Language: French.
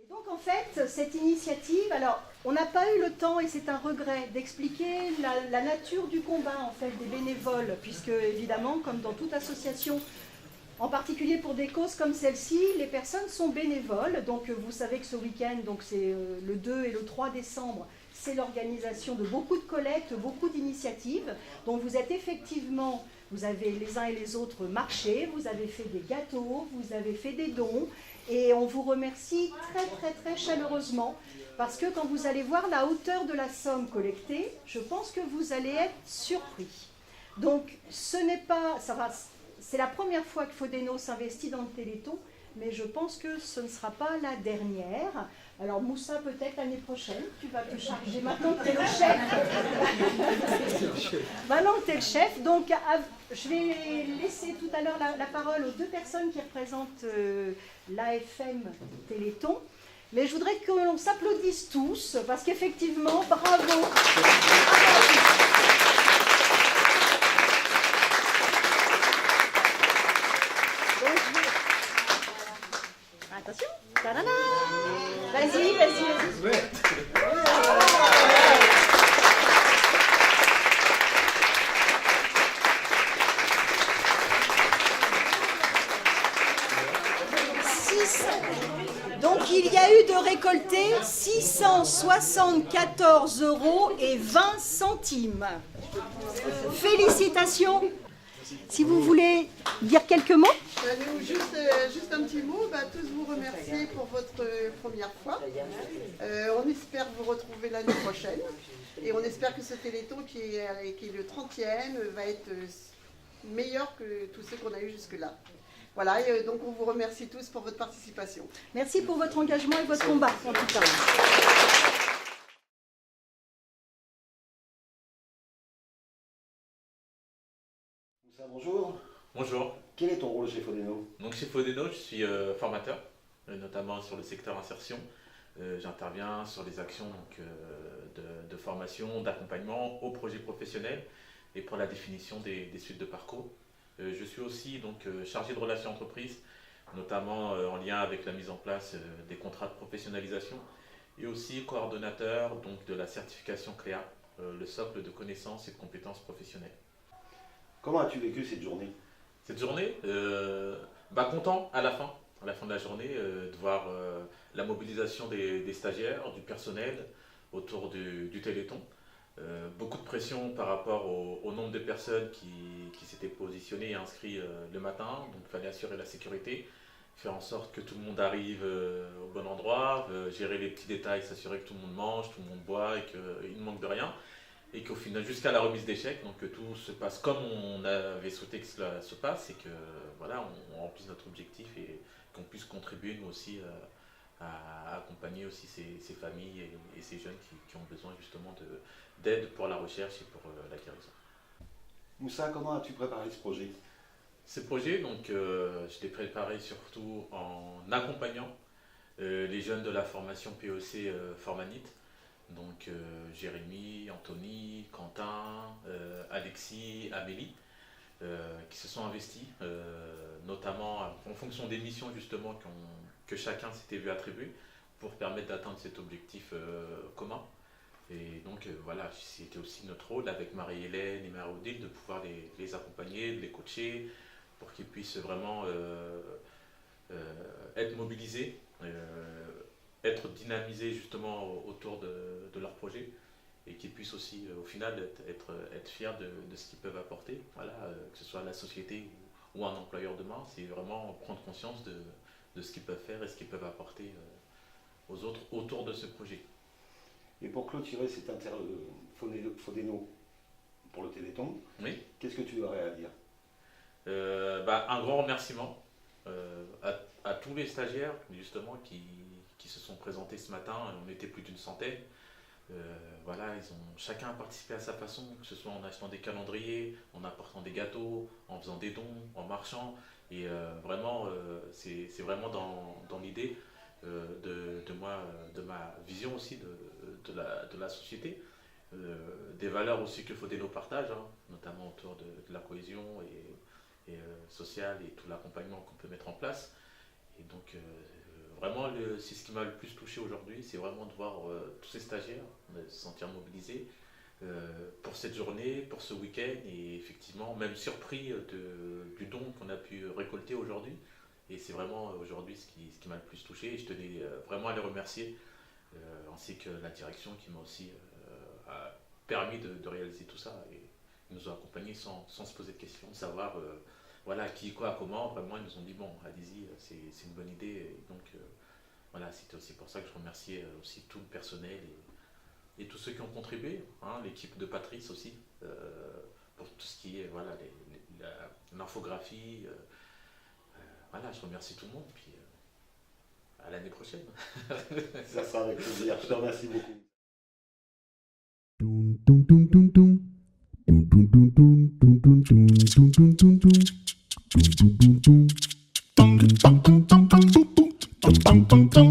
Donc en fait, cette initiative, alors on n'a pas eu le temps, et c'est un regret, d'expliquer la nature du combat en fait des bénévoles, puisque évidemment, comme dans toute association, en particulier pour des causes comme celle-ci, les personnes sont bénévoles. Donc vous savez que ce week-end, donc c'est le 2 et le 3 décembre, c'est l'organisation de beaucoup de collectes, beaucoup d'initiatives. Donc vous êtes effectivement, vous avez les uns et les autres marché, vous avez fait des gâteaux, vous avez fait des dons. Et on vous remercie très chaleureusement, parce que quand vous allez voir la hauteur de la somme collectée, je pense que vous allez être surpris. Donc ce n'est pas, c'est la première fois que Fodeno s'investit dans le Téléthon, mais je pense que ce ne sera pas la dernière. Alors Moussa, peut-être l'année prochaine, tu vas te charger maintenant que tu es le chef. Maintenant que tu es le chef, donc je vais laisser tout à l'heure la parole aux deux personnes qui représentent l'AFM Téléthon. Mais je voudrais que l'on s'applaudisse tous, parce qu'effectivement, bravo. Attention. Vas-y. Ouais. 6. Donc il y a eu de récolter 674 € et 20 centimes. Félicitations. Si vous voulez dire quelques mots. Juste un petit mot, tous vous remercier pour votre première fois. On espère vous retrouver l'année prochaine. Et on espère que ce Téléthon qui est le 30e va être meilleur que tous ceux qu'on a eu jusque-là. Voilà, et donc on vous remercie tous pour votre participation. Merci pour votre engagement et votre combat, en tout cas. Bonjour. Bonjour. Quel est ton rôle chez Fodeno? Donc chez Fodeno, je suis formateur, notamment sur le secteur insertion. J'interviens sur les actions de formation, d'accompagnement aux projets professionnels et pour la définition des suites de parcours. Je suis aussi donc chargé de relations entreprises, notamment en lien avec la mise en place des contrats de professionnalisation et aussi coordonnateur donc, de la certification CLEA, le socle de connaissances et de compétences professionnelles. Comment as-tu vécu cette journée? Cette journée, content à la fin de la journée, de voir la mobilisation des stagiaires, du personnel autour du Téléthon. Beaucoup de pression par rapport au nombre de personnes qui s'étaient positionnées et inscrites le matin, donc il fallait assurer la sécurité, faire en sorte que tout le monde arrive au bon endroit, gérer les petits détails, s'assurer que tout le monde mange, tout le monde boit et qu'il ne manque de rien. Et qu'au final, jusqu'à la remise des chèques, donc que tout se passe comme on avait souhaité que cela se passe et que voilà, on remplisse notre objectif et qu'on puisse contribuer nous aussi à accompagner aussi ces familles et ces jeunes qui ont besoin justement d'aide pour la recherche et pour la guérison. Moussa, comment as-tu préparé ce projet? Ce projet, donc, je l'ai préparé surtout en accompagnant les jeunes de la formation PEC Formanite. Donc Jérémy, Anthony, Quentin, Alexis, Amélie, qui se sont investis, notamment en fonction des missions justement que chacun s'était vu attribuer pour permettre d'atteindre cet objectif commun. Et donc voilà, c'était aussi notre rôle avec Marie-Hélène et Marie-Odile de pouvoir les accompagner, de les coacher pour qu'ils puissent vraiment être mobilisés. Être dynamisés justement autour de leur projet et qu'ils puissent aussi au final être fiers de ce qu'ils peuvent apporter, voilà, que ce soit à la société ou un employeur demain, c'est vraiment prendre conscience de ce qu'ils peuvent faire et ce qu'ils peuvent apporter aux autres autour de ce projet. Et pour clôturer cet Fodeno pour le Téléthon, oui. Qu'est-ce que tu aurais à dire? Un grand remerciement à tous les stagiaires justement qui se sont présentés ce matin, on était plus d'une centaine. Voilà, chacun a participé à sa façon, que ce soit en achetant des calendriers, en apportant des gâteaux, en faisant des dons, en marchant. Et vraiment, c'est vraiment dans l'idée de ma vision aussi de la société, des valeurs aussi que Fodeno partage, hein, notamment autour de la cohésion et sociale et tout l'accompagnement qu'on peut mettre en place. Et donc, vraiment, c'est ce qui m'a le plus touché aujourd'hui, c'est vraiment de voir tous ces stagiaires se sentir mobilisés pour cette journée, pour ce week-end, et effectivement, même surpris du don qu'on a pu récolter aujourd'hui. Et c'est vraiment aujourd'hui ce qui m'a le plus touché. Et je tenais vraiment à les remercier, ainsi que la direction qui m'a aussi a permis de réaliser tout ça. Et ils nous ont accompagnés sans se poser de questions, de savoir voilà, qui, quoi, comment. Vraiment, ils nous ont dit bon, allez-y, c'est une bonne idée. Et donc, voilà, c'était aussi pour ça que je remerciais aussi tout le personnel et tous ceux qui ont contribué, hein, l'équipe de Patrice aussi, pour tout ce qui est voilà, l'infographie. Voilà, je remercie tout le monde, puis à l'année prochaine. Ça sera avec plaisir. Je te remercie beaucoup. Dum dum dum dum dum dum dum dum dum dum dum dum.